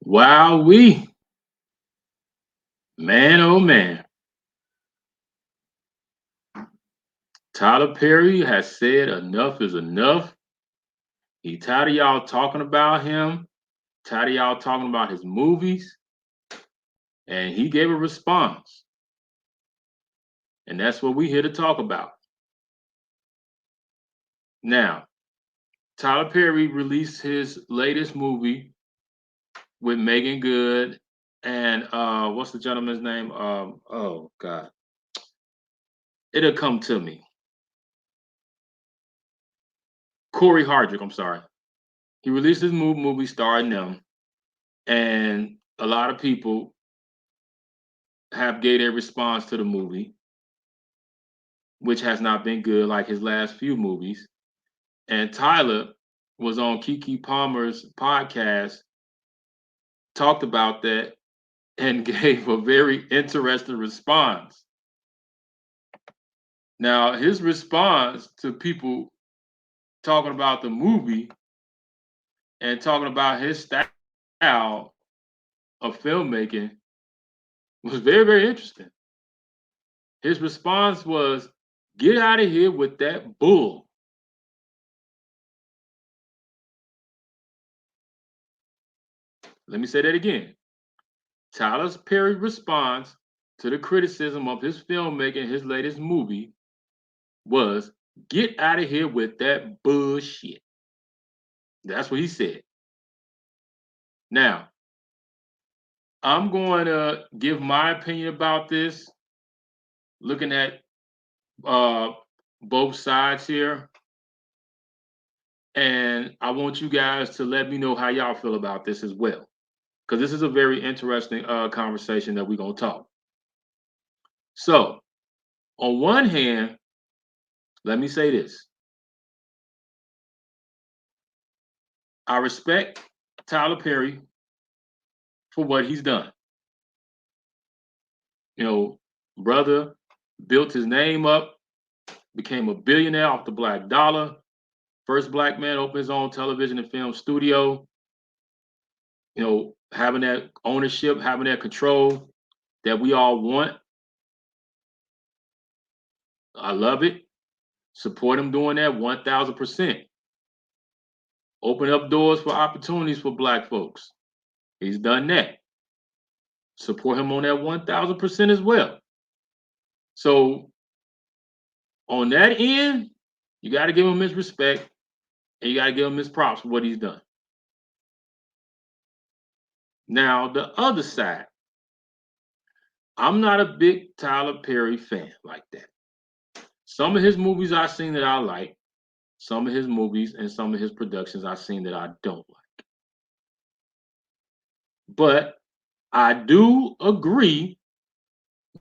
Wowee, man, oh man. Tyler Perry has said enough is enough. He tired of y'all talking about him, tired of y'all talking about his movies, and he gave a response. And that's what we're here to talk about. Now, Tyler Perry released his latest movie with Megan Good and what's the gentleman's name? Oh God. It'll come to me. Cory Hardrict, I'm sorry. He released his movie starring them, and a lot of people have gave their response to the movie, which has not been good like his last few movies. And Tyler was on Kiki Palmer's podcast, talked about that, and gave a very interesting response. Now, his response to people talking about the movie and talking about his style of filmmaking was very, very interesting. His response was, "Get out of here with that bull." Let me say that again. Tyler Perry's response to the criticism of his filmmaking, his latest movie, was, "Get out of here with that bullshit." That's what he said. Now, I'm going to give my opinion about this, looking at uh, both sides here. And I want you guys to let me know how y'all feel about this as well, because this is a very interesting conversation that we're going to talk. So, on one hand, let me say this. I respect Tyler Perry for what he's done. You know, brother built his name up, became a billionaire off the black dollar, first black man opened his own television and film studio, having that ownership, having that control that we all want. I love it. Support him doing that 1000%. Open up doors for opportunities for black folks. He's done that. Support him on that 1000% as well. So on that end, you got to give him his respect and you got to give him his props for what he's done. Now, the other side, I'm not a big Tyler Perry fan like that. Some of his movies I've seen that I like, some of his movies and some of his productions I've seen that I don't like. But I do agree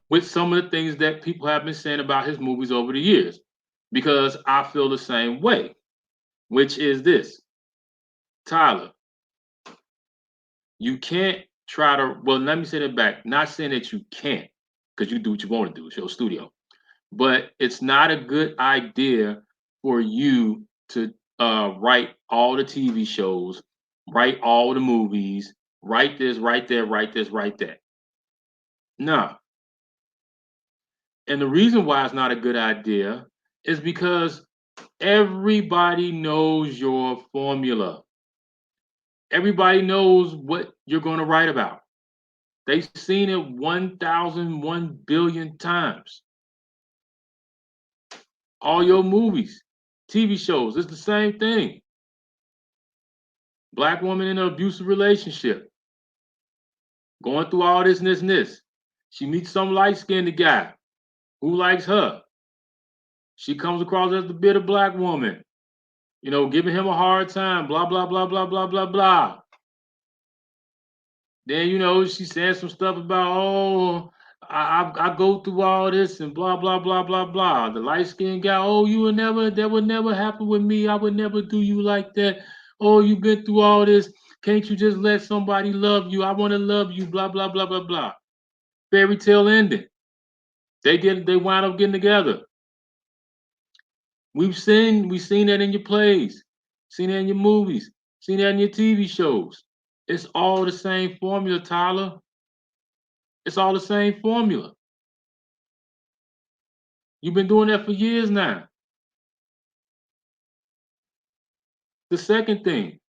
with some of the things that people have been saying about his movies over the years because I feel the same way, which is this. Tyler, you can't try to, well, let me say that back. Not saying that you can't, because you do what you want to do, it's your studio. But it's not a good idea for you to write all the TV shows, write all the movies, write this, write that, write this, write that. No. And the reason why it's not a good idea is because everybody knows your formula. Everybody knows what you're going to write about. They've seen it 1,001 billion times. All your movies, TV shows, it's the same thing. Black woman in an abusive relationship, going through all this and this and this. She meets some light-skinned guy who likes her. She comes across as the bitter black woman, giving him a hard time, blah, blah, blah, blah, blah, blah, blah. Then, she said some stuff about, oh, I go through all this and blah, blah, blah, blah, blah. The light skinned guy, oh, that would never happen with me. I would never do you like that. Oh, you've been through all this. Can't you just let somebody love you? I want to love you, blah, blah, blah, blah, blah. Fairy tale ending. They wind up getting together. We've seen that in your plays, seen that in your movies, seen that in your TV shows. It's all the same formula, Tyler. It's all the same formula. You've been doing that for years now. The second thing,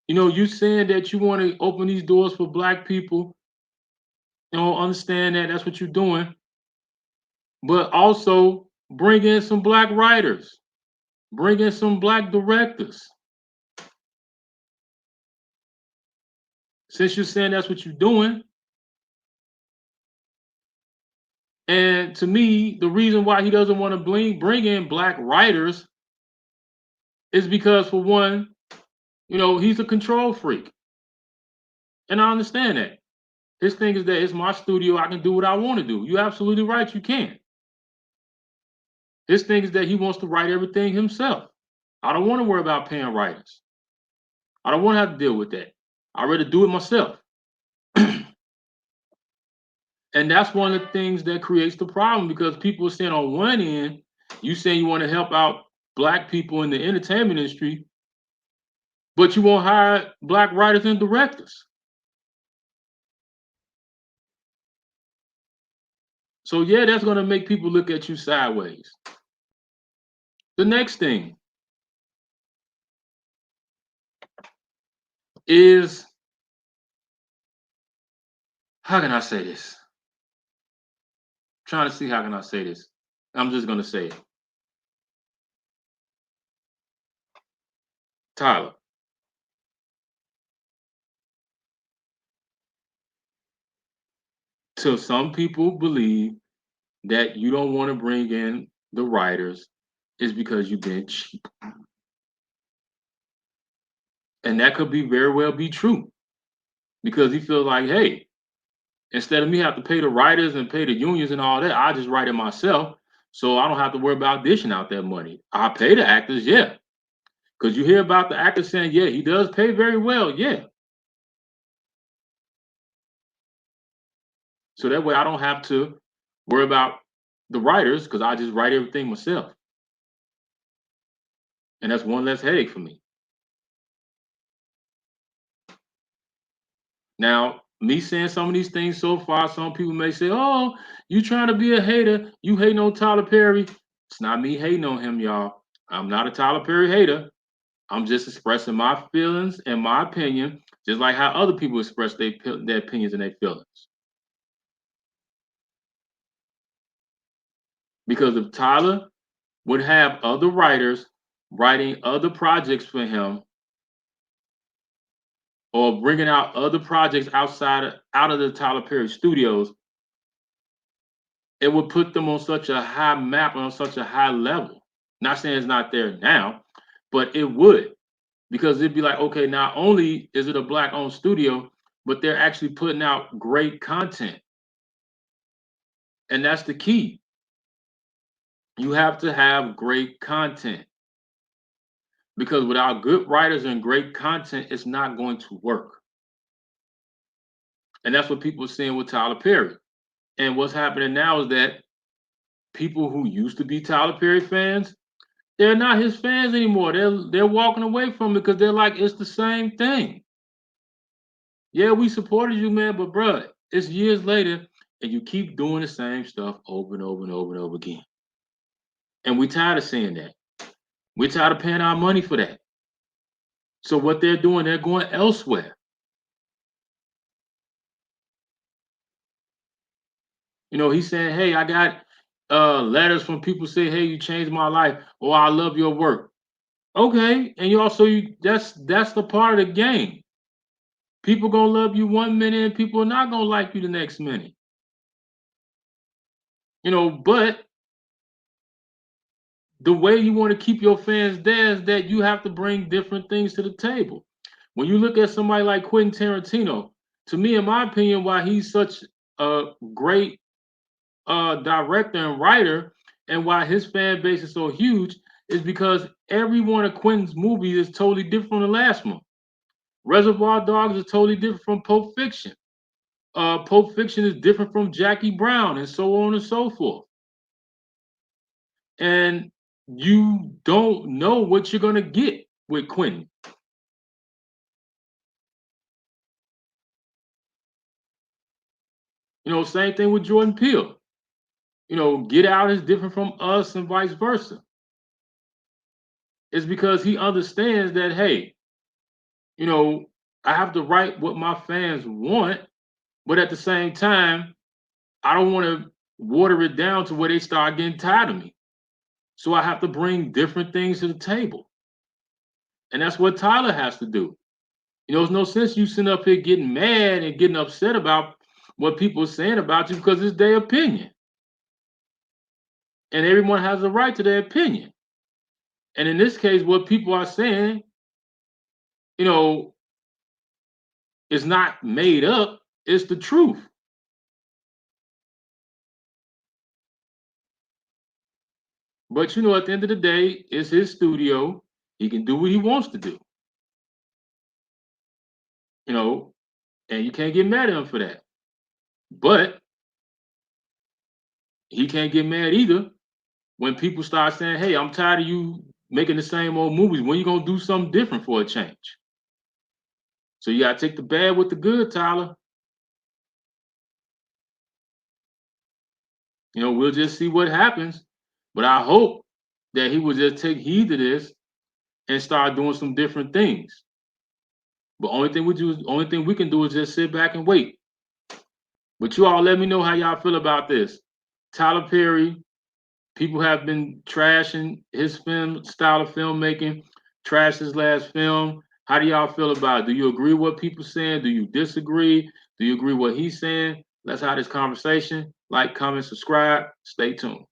you saying that you want to open these doors for black people. Understand that that's what you're doing, but also bring in some black writers, bring in some black directors. Since you're saying that's what you're doing, and to me, the reason why he doesn't want to bring in black writers is because, for one, he's a control freak, and I understand that. His thing is that it's my studio, I can do what I want to do. You're absolutely right, you can. His thing is that he wants to write everything himself. I don't want to worry about paying writers. I don't want to have to deal with that. I'd rather do it myself. And that's one of the things that creates the problem, because people are saying, on one end, you saying you want to help out black people in the entertainment industry, but you won't hire black writers and directors. So yeah, that's going to make people look at you sideways. The next thing is, how can I say this? I'm trying to see how can I say this. I'm just going to say it. Tyler, so some people believe that you don't want to bring in the writers is because you've been cheap. And that could be very well be true, because he feels like, hey, instead of me have to pay the writers and pay the unions and all that, I just write it myself. So I don't have to worry about dishing out that money. I pay the actors, yeah. Because you hear about the actors saying, yeah, he does pay very well, yeah. So that way I don't have to worry about the writers, because I just write everything myself. And that's one less headache for me. Now, me saying some of these things so far, some people may say, oh, you trying to be a hater. You hating on Tyler Perry. It's not me hating on him, y'all. I'm not a Tyler Perry hater. I'm just expressing my feelings and my opinion, just like how other people express their opinions and their feelings. Because if Tyler would have other writers writing other projects for him, or bringing out other projects out of the Tyler Perry studios, it would put them on such a high map and on such a high level. Not saying it's not there now, but it would, because it'd be like, okay, not only is it a black-owned studio, but they're actually putting out great content. And that's the key. You have to have great content, because without good writers and great content, it's not going to work. And that's what people are seeing with Tyler Perry. And what's happening now is that people who used to be Tyler Perry fans, they're not his fans anymore. They're walking away from it, because they're like, it's the same thing. Yeah, we supported you, man, but bruh, it's years later, and you keep doing the same stuff over and over and over and over again. And we tired of seeing that. We're tired of paying our money for that. So what they're doing, they're going elsewhere. He's saying, hey, I got letters from people say, hey, you changed my life, or I love your work. Okay, and that's the part of the game. People gonna love you one minute, and people are not gonna like you the next minute. But the way you want to keep your fans there is that you have to bring different things to the table. When you look at somebody like Quentin Tarantino, to me, in my opinion, why he's such a great director and writer, and why his fan base is so huge, is because every one of Quentin's movies is totally different from the last one. Reservoir Dogs is totally different from Pulp Fiction. Pulp Fiction is different from Jackie Brown, and so on and so forth. And you don't know what you're gonna get with Quentin. Same thing with Jordan Peele. Get Out is different from Us and vice versa. It's because he understands that, hey, you know, I have to write what my fans want, but at the same time, I don't want to water it down to where they start getting tired of me. So I have to bring different things to the table. And that's what Tyler has to do. There's no sense you sitting up here getting mad and getting upset about what people are saying about you because it's their opinion. And everyone has a right to their opinion. And in this case, what people are saying, you know, is not made up, it's the truth. But at the end of the day, it's his studio. He can do what he wants to do, you know, and you can't get mad at him for that. But he can't get mad either when people start saying, hey, I'm tired of you making the same old movies. When you gonna do something different for a change? So you gotta take the bad with the good, Tyler. We'll just see what happens. But I hope that he will just take heed to this and start doing some different things. But only thing we can do is just sit back and wait. But you all let me know how y'all feel about this. Tyler Perry, people have been trashing his film style of filmmaking, trashed his last film. How do y'all feel about it? Do you agree with what people saying? Do you disagree? Do you agree with what he's saying? Let's have this conversation. Like, comment, subscribe. Stay tuned.